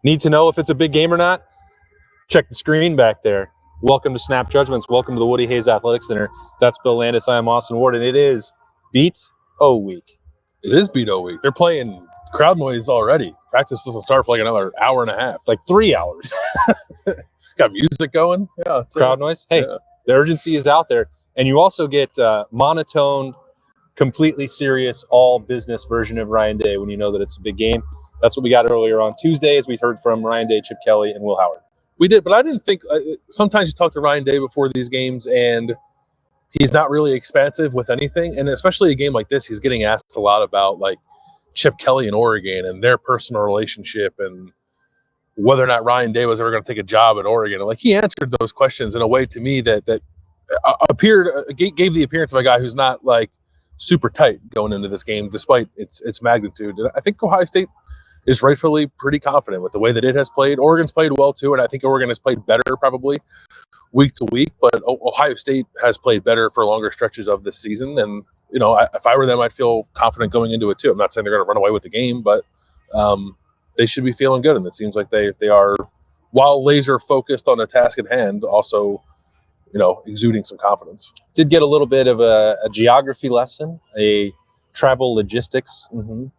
Need to know if it's a big game or not? Check the screen back there. Welcome to Snap Judgments. Welcome to the Woody Hayes Athletic Center. That's Bill Landis. I am Austin Ward, and it is Beat O Week. It is Beat O Week. They're playing crowd noise already. Practice doesn't start for like another hour and a half. Like 3 hours. Got music going. Yeah, crowd noise. Hey, The urgency is out there. And you also get monotone, completely serious, all business version of Ryan Day when you know that it's a big game. That's what we got earlier on Tuesday as we heard from Ryan Day, Chip Kelly, and Will Howard. We did, but I didn't think sometimes you talk to Ryan Day before these games and he's not really expansive with anything. And especially a game like this, he's getting asked a lot about like Chip Kelly in Oregon and their personal relationship and whether or not Ryan Day was ever going to take a job at Oregon. And like he answered those questions in a way to me that gave the appearance of a guy who's not like super tight going into this game, despite its magnitude. And I think Ohio State is rightfully pretty confident with the way that it has played. Oregon's played well too, and I think Oregon has played better probably week to week, but Ohio State has played better for longer stretches of this season. And, you know, if I were them, I'd feel confident going into it too. I'm not saying they're going to run away with the game, but they should be feeling good. And it seems like they are, while laser focused on the task at hand, also, you know, exuding some confidence. Did get a little bit of a geography lesson, a travel logistics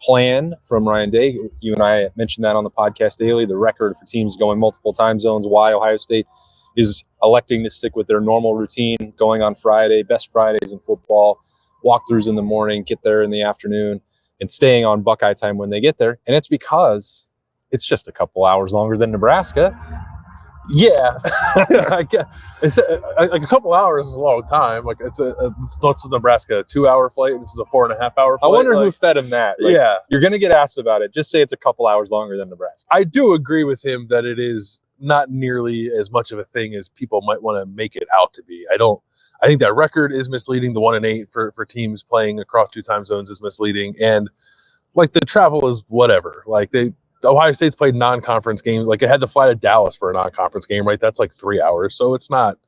plan from Ryan Day. You and I mentioned that on the podcast daily, the record for teams going multiple time zones, why Ohio State is electing to stick with their normal routine, going on Friday, best Fridays in football, walkthroughs in the morning, get there in the afternoon, and staying on Buckeye time when they get there. And it's because it's just a couple hours longer than Nebraska. Yeah, I guess it's like a couple hours is a long time. Like it's Nebraska a 2 hour flight. This is a 4.5 hour flight. I wonder who fed him that. Like, yeah, you're going to get asked about it. Just say it's a couple hours longer than Nebraska. I do agree with him that it is not nearly as much of a thing as people might want to make it out to be. I think that record is misleading. The 1-8 for teams playing across two time zones is misleading, and like the travel is whatever. Like Ohio State's played non-conference games. Like it had to fly to Dallas for a non-conference game, right? That's like 3 hours. So it's not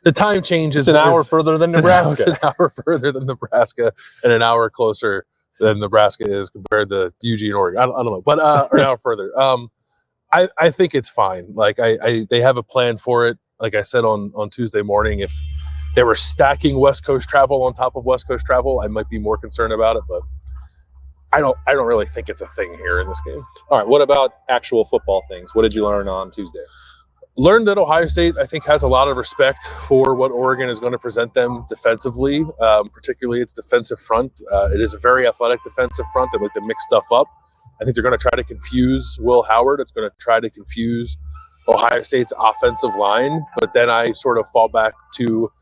the time change is an hour further than Nebraska. It's an hour further than Nebraska and an hour closer than Nebraska is compared to Eugene, Oregon. I don't know, but or an hour further. I think it's fine. Like they have a plan for it. Like I said on Tuesday morning, if they were stacking West Coast travel on top of West Coast travel, I might be more concerned about it, but I don't really think it's a thing here in this game. All right. What about actual football things? What did you learn on Tuesday? Learned that Ohio State, I think, has a lot of respect for what Oregon is going to present them defensively, particularly its defensive front. It is a very athletic defensive front that like to mix stuff up. I think they're going to try to confuse Will Howard. It's going to try to confuse Ohio State's offensive line. But then I sort of fall back to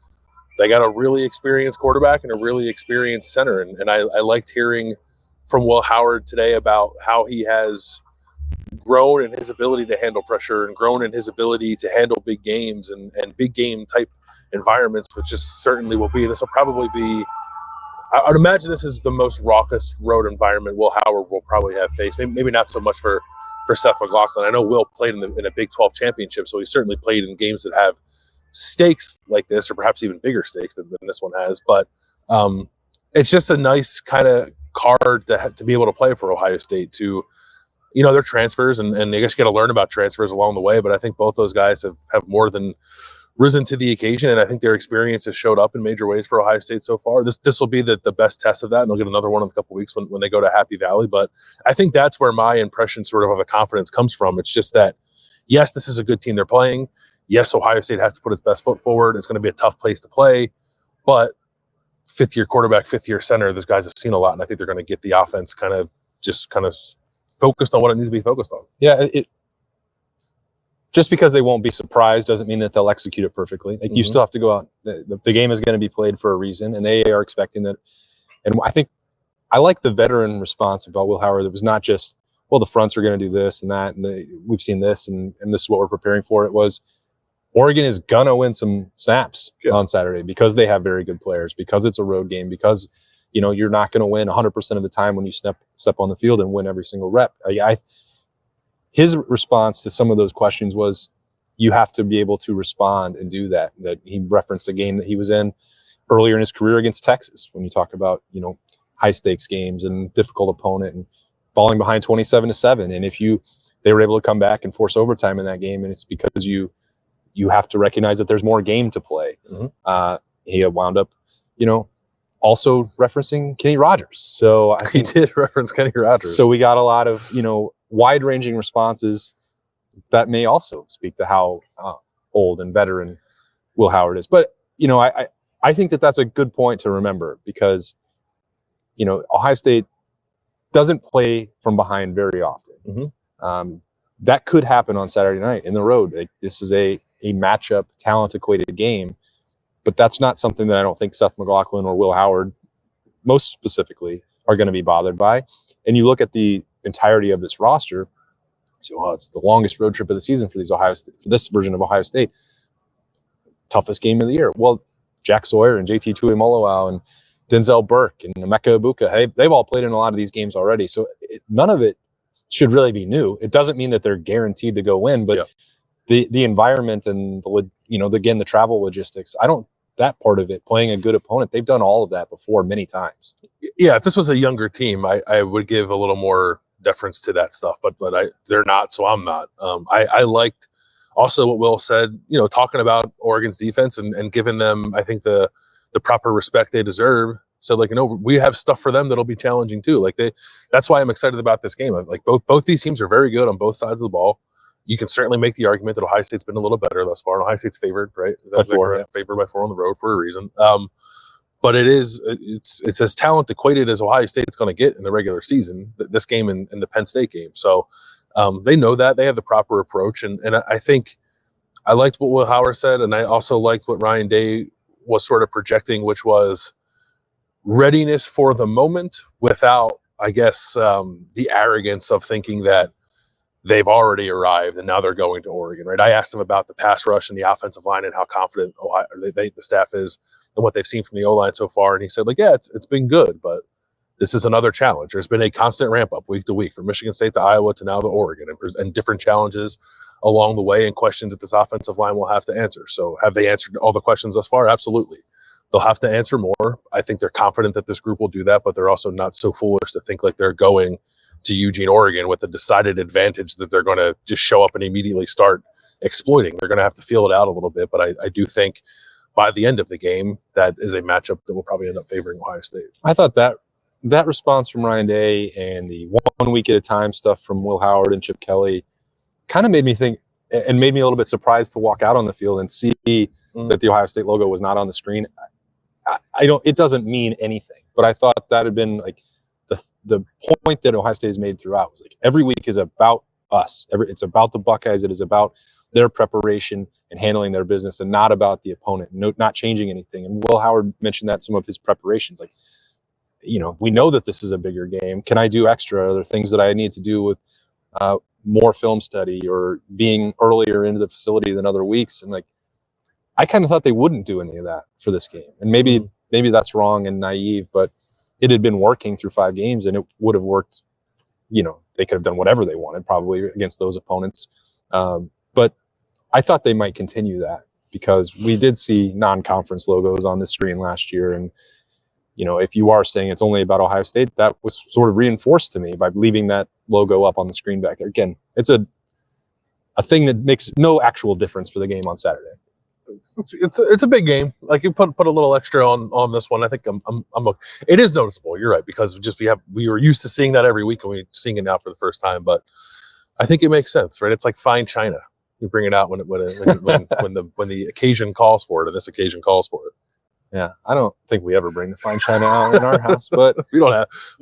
they got a really experienced quarterback and a really experienced center. And I liked hearing from Will Howard today about how he has grown in his ability to handle pressure and grown in his ability to handle big games and big game type environments, which just certainly will be. This will probably be, I would imagine this is the most raucous road environment Will Howard will probably have faced. Maybe not so much for Seth McLaughlin. I know Will played in a Big 12 championship, so he certainly played in games that have stakes like this, or perhaps even bigger stakes than this one has. But it's just a nice kind of card to be able to play for Ohio State to, you know, their transfers and I guess you got to learn about transfers along the way, but I think both those guys have more than risen to the occasion, and I think their experience has showed up in major ways for Ohio State so far. This will be the best test of that, and they'll get another one in a couple of weeks when they go to Happy Valley, but I think that's where my impression sort of the confidence comes from. It's just that, yes, this is a good team they're playing. Yes, Ohio State has to put its best foot forward. It's going to be a tough place to play, but fifth-year quarterback, fifth-year center, those guys have seen a lot, and I think they're going to get the offense kind of focused on what it needs to be focused on. Yeah, just because they won't be surprised doesn't mean that they'll execute it perfectly. Like you still have to go out. The game is going to be played for a reason, and they are expecting that. And I think I like the veteran response about Will Howard. It was not just, well, the fronts are going to do this and that, and we've seen this, and this is what we're preparing for. It was Oregon is going to win some snaps on Saturday because they have very good players, because it's a road game, because, you know, you're not going to win 100% of the time when you step on the field and win every single rep. His response to some of those questions was, you have to be able to respond and do that. That he referenced a game that he was in earlier in his career against Texas, when you talk about, you know, high stakes games and difficult opponent and falling behind 27-7. And if you they were able to come back and force overtime in that game, and it's because you have to recognize that there's more game to play. He wound up, also referencing Kenny Rogers. So I think he did reference Kenny Rogers. So we got a lot of, wide-ranging responses that may also speak to how old and veteran Will Howard is. But, I think that that's a good point to remember because, Ohio State doesn't play from behind very often. That could happen on Saturday night in the road. This is a matchup, talent-equated game. But that's not something that I don't think Seth McLaughlin or Will Howard, most specifically, are going to be bothered by. And you look at the entirety of this roster, so it's the longest road trip of the season for this version of Ohio State. Toughest game of the year. Well, Jack Sawyer and JT Tuimoloau and Denzel Burke and Emeka Ibuka, they've all played in a lot of these games already. So none of it should really be new. It doesn't mean that they're guaranteed to go win, but the environment and the travel logistics, that part of it, playing a good opponent, they've done all of that before many times. Yeah, if this was a younger team, I would give a little more deference to that stuff, but they're not, so I'm not. I liked also what Will said, talking about Oregon's defense and giving them, I think, the proper respect they deserve. So, we have stuff for them that'll be challenging too. That's why I'm excited about this game. Both these teams are very good on both sides of the ball. You can certainly make the argument that Ohio State's been a little better thus far. Ohio State's favored, right? Is that correct? Favored by 4 on the road for a reason. But it's as talent equated as Ohio State's going to get in the regular season, this game and the Penn State game. So they know that. They have the proper approach. And I think I liked what Will Howard said, and I also liked what Ryan Day was sort of projecting, which was readiness for the moment without, I guess, the arrogance of thinking that they've already arrived and now they're going to Oregon, right? I asked him about the pass rush and the offensive line and how confident the staff is and what they've seen from the O-line so far. And he said, it's been good, but this is another challenge. There's been a constant ramp up week to week from Michigan State to Iowa to now to Oregon and different challenges along the way and questions that this offensive line will have to answer. So have they answered all the questions thus far? Absolutely. They'll have to answer more. I think they're confident that this group will do that, but they're also not so foolish to think like they're going to Eugene, Oregon with a decided advantage that they're going to just show up and immediately start exploiting. They're going to have to feel it out a little bit, but I do think by the end of the game, that is a matchup that will probably end up favoring Ohio State. I thought that response from Ryan Day and the 1 week at a time stuff from Will Howard and Chip Kelly kind of made me think and made me a little bit surprised to walk out on the field and see that the Ohio State logo was not on the screen. It doesn't mean anything, but I thought that had been the point that Ohio State has made throughout was every week is about us. It's about the Buckeyes. It is about their preparation and handling their business and not about the opponent, not changing anything. And Will Howard mentioned that some of his preparations, we know that this is a bigger game. Can I do extra? Are there things that I need to do with more film study or being earlier into the facility than other weeks? And I kind of thought they wouldn't do any of that for this game. And maybe that's wrong and naive, but it had been working through 5 games and it would have worked. They could have done whatever they wanted probably against those opponents. But I thought they might continue that because we did see non-conference logos on the screen last year. And, if you are saying it's only about Ohio State, that was sort of reinforced to me by leaving that logo up on the screen back there. Again, it's a thing that makes no actual difference for the game on Saturday. It's a big game. You put a little extra on this one. I think it is noticeable. You're right, because we were used to seeing that every week and we're seeing it now for the first time. But I think it makes sense, right? It's like fine china. You bring it out when the occasion calls for it, and this occasion calls for it. Yeah, I don't think we ever bring the fine china out in our house, but we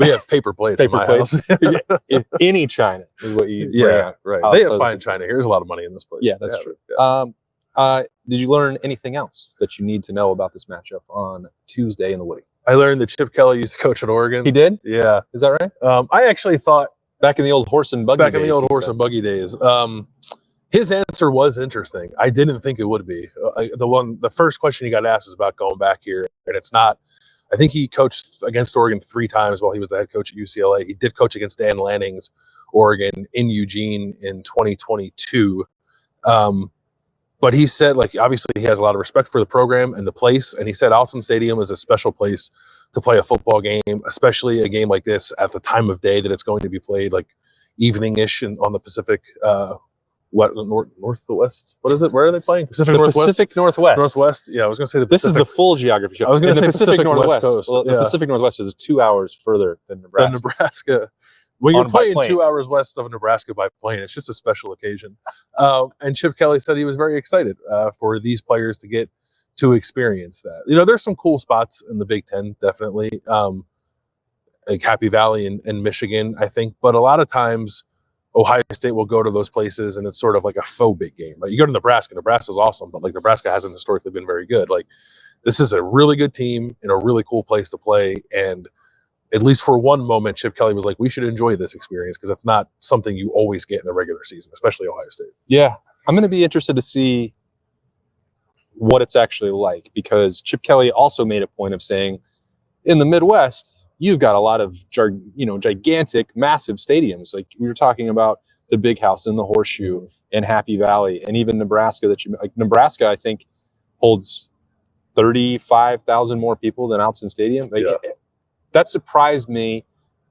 have paper plates in my house. Any china is what you bring out. Right. They have fine china. Here's a lot of money in this place. Yeah, that's true. Yeah. Did you learn anything else that you need to know about this matchup on Tuesday in the Woody? I learned that Chip Kelly used to coach at Oregon. He did? Yeah. Is that right? I actually thought back in the old horse and buggy days. His answer was interesting. I didn't think it would be. The first question he got asked is about going back here, and it's not. I think he coached against Oregon 3 times while he was the head coach at UCLA. He did coach against Dan Lanning's Oregon in Eugene in 2022. But he said, obviously he has a lot of respect for the program and the place, and he said Allison Stadium is a special place to play a football game, especially a game like this at the time of day that it's going to be played. evening-ish on the Pacific Northwest. What is it? Where are they playing? Pacific Northwest. Pacific Northwest. Northwest. Yeah, I was going to say the This Pacific. is the full geography show. I was going to say Pacific Northwest. West Coast. Well, the Pacific Northwest is 2 hours further than Nebraska. Nebraska. When you're by playing plane. 2 hours west of Nebraska by plane, it's just a special occasion. And Chip Kelly said he was very excited for these players to get to experience that. There's some cool spots in the Big Ten, definitely. Like Happy Valley and Michigan, I think. But a lot of times, Ohio State will go to those places, and it's sort of like a faux big game. Right? You go to Nebraska. Nebraska's awesome, but like Nebraska hasn't historically been very good. Like this is a really good team in a really cool place to play, and at least for one moment, Chip Kelly was like, we should enjoy this experience because that's not something you always get in the regular season, especially Ohio State. Yeah, I'm going to be interested to see what it's actually like, because Chip Kelly also made a point of saying in the Midwest, you've got a lot of gigantic, massive stadiums. Like we were talking about the Big House and the Horseshoe and Happy Valley, and even Nebraska. Nebraska, I think, holds 35,000 more people than Outson Stadium. That surprised me.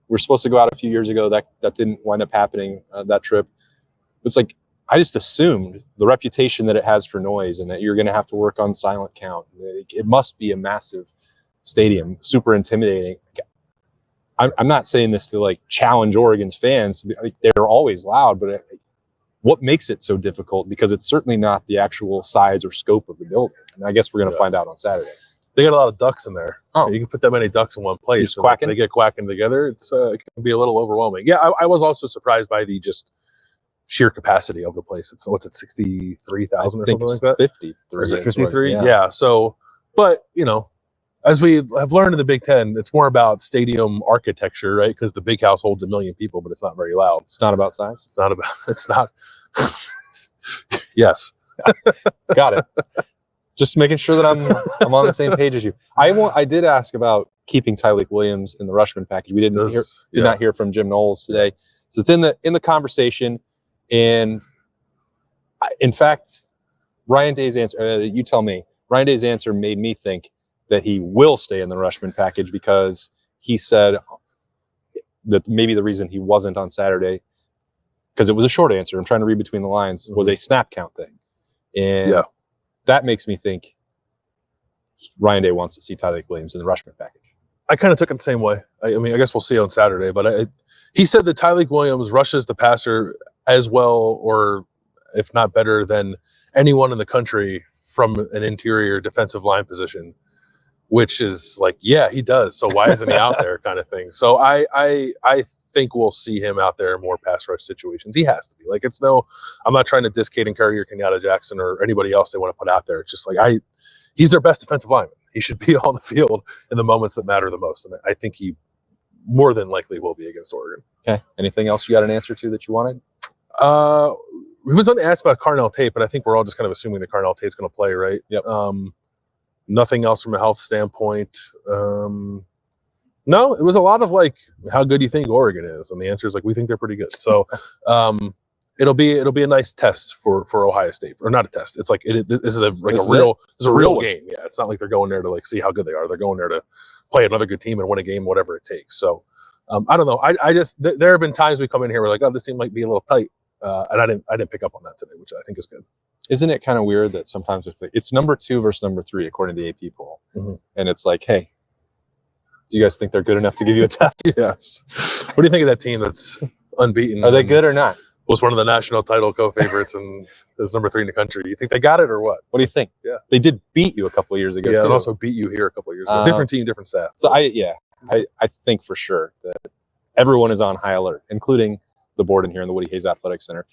We're supposed to go out a few years ago. That didn't wind up happening. That trip. It's like I just assumed the reputation that it has for noise, and that you're going to have to work on silent count. It must be a massive stadium, super intimidating. I'm not saying this to like challenge Oregon's fans. Like, they're always loud, but what makes it so difficult? Because it's certainly not the actual size or scope of the building. And I guess we're going to find out on Saturday. They got a lot of ducks in there. Oh, you can put that many ducks in one place. Just quacking? They get quacking together. It can be a little overwhelming. Yeah, I was also surprised by the just sheer capacity of the place. It's 63,000 or something like that. 53. Or is it 53? Yeah. So, but as we have learned in the Big Ten, it's more about stadium architecture, right? Because the Big House holds 1 million people, but it's not very loud. It's not about size. It's not. Yes. Got it. Just making sure that I'm on the same page as you. I did ask about keeping Tyleik Williams in the Rushman package. We did not hear from Jim Knowles today, so it's in the conversation. And in fact, Ryan Day's answer. You tell me. Ryan Day's answer made me think that he will stay in the Rushman package, because he said that maybe the reason he wasn't on Saturday, because it was a short answer, I'm trying to read between the lines, was a snap count thing. And that makes me think Ryan Day wants to see Tyleik Williams in the Rushman package. I kind of took it the same way. I mean, I guess we'll see on Saturday, but he said that Tyleik Williams rushes the passer as well, or if not better than anyone in the country from an interior defensive line position. Which is like, yeah, he does. So why isn't he out there, kind of thing. So I think we'll see him out there in more pass rush situations. He has to be. Like, I'm not trying to diss Caden Curry or Kenyatta Jackson or anybody else they want to put out there. It's just like he's their best defensive lineman. He should be on the field in the moments that matter the most. And I think he more than likely will be against Oregon. Okay. Anything else you got an answer to that you wanted? He was asked about Carnell Tate, but I think we're all just kind of assuming that Carnell Tate's going to play, right? Yep. Nothing else from a health standpoint. No, it was a lot of like, how good do you think Oregon is? And the answer is like, we think they're pretty good. So it'll be a nice test for Ohio State, or not a test. It's like this is a real game. Yeah, it's not like they're going there to like see how good they are. They're going there to play another good team and win a game, whatever it takes. So I don't know. I just there have been times we come in here, we're like, oh, this team might be a little tight, and I didn't pick up on that today, which I think is good. Isn't it kind of weird that sometimes it's number 2 versus number 3 according to the AP poll, and it's like, hey, do you guys think they're good enough to give you a test? Yes. What do you think of that team that's unbeaten? Are they good or not? Was one of the national title co-favorites and is number 3 in the country. Do you think they got it or what? What do you think? Yeah, they did beat you a couple of years ago. Yeah, and also beat you here a couple of years ago. Different team, different staff. So I think for sure that everyone is on high alert, including the board in here in the Woody Hayes Athletic Center.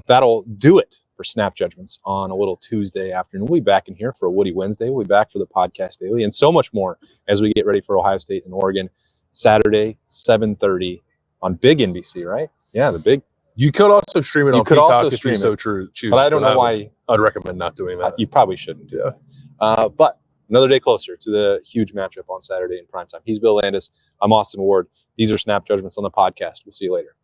That'll do it for Snap Judgments on a little Tuesday afternoon. We'll be back in here for a Woody Wednesday. We'll be back for the podcast daily and so much more as we get ready for Ohio State and Oregon Saturday, 7:30 on Big NBC, right? Yeah, the big. You could also stream it on Peacock if you so choose. But I don't know why. I'd recommend not doing that. You probably shouldn't. Yeah. But another day closer to the huge matchup on Saturday in primetime. He's Bill Landis. I'm Austin Ward. These are Snap Judgments on the podcast. We'll see you later.